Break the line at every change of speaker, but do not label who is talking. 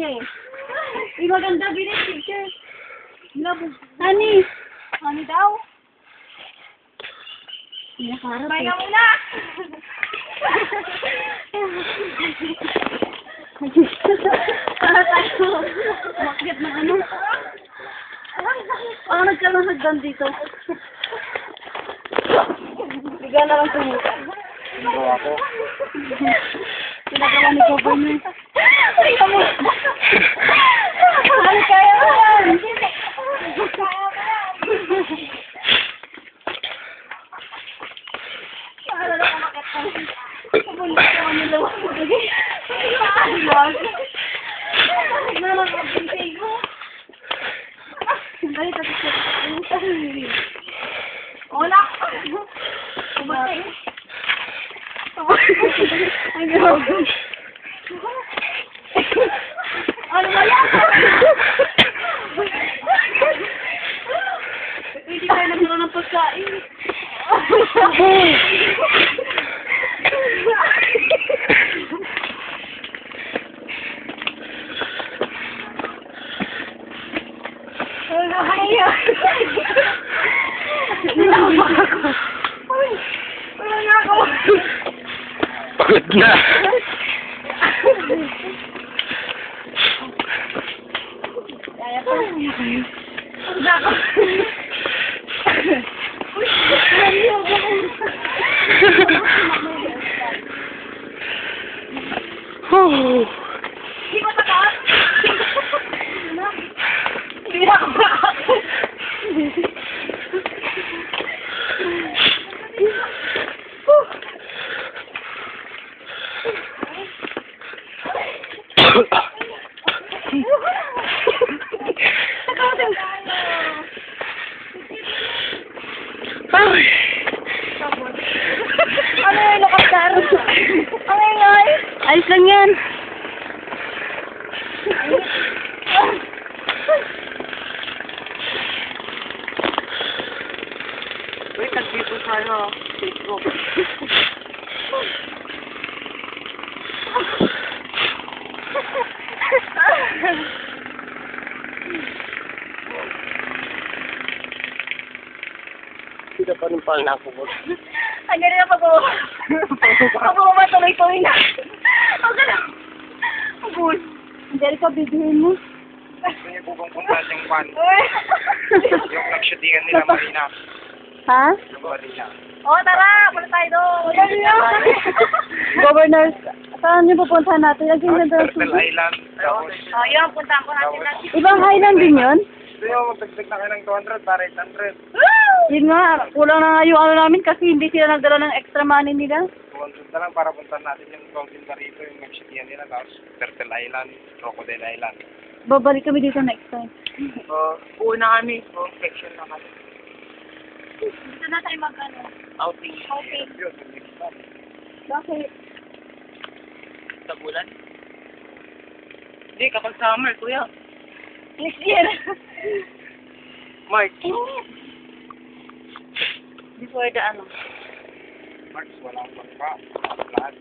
niya eh. Yung maganda, bilis picture. Honey. Honey daw. Nakaharap eh. Bye ka muna! Para tayo. Umakyat ng ano. Parang nagkaroon hagdan dito. Biga na lang tumita.
Hindi ako.
Pinagawa ni Governor. Ay, kamo. Ano kaya mo yan? Para na kumakit ka. Kabulit ka kami lawa mo. Maalas. Ano naman ang bintay mo? Dali, tapos ka. Wala. Kumatay. Ay, grabe. Ano ba yan? Hindi tayo nagkaroon ng pagkain. Ay, wala nga ako.
Pagod na.
Kaya pa. Ako. Hindi mo takot? Hindi ako takot.
Ay!
Ano yung lokasar? Ang ingay. Ayos lang yan.
Wait, nag-video sa ano, Facebook. Hindi pa rin pala nakubot.
Ang gano'n na pag-uwa tuloy-tuloy na. Ang gano'n. Ang gul. Angelica, bibihin mo.
Gusto niyo pupunta siyang pan. Yung nag-shootingan nila Marina.
Ha?
Yung Marina.
Oo, tara! Punta tayo doon! Governor, saan niyo pupuntahan natin?
Turtle Island. Tapos,
Yun, puntahan ko natin.
Ibang island din yun?
gusto niyo magdagdag na kayo ng 200 para 800.
Yun nga, kulang na nga yung ano namin kasi hindi sila nagdala ng extra money nila.
200 na lang para puntahan natin yung Golden Barito, yung nag-shootingan nila. Tapos, Turtle Island, Crocodile Island.
Babalik kami dito next time.
So, una kami. So, section na kami.
Dito na tayo mag-ano.
Outing.
Outing.
Yun, next time.
Bakit?
Sa bulan? Hindi, kapag summer, kuya.
Next year.
March.
Before the ano.
March, walang bangka. Lahat.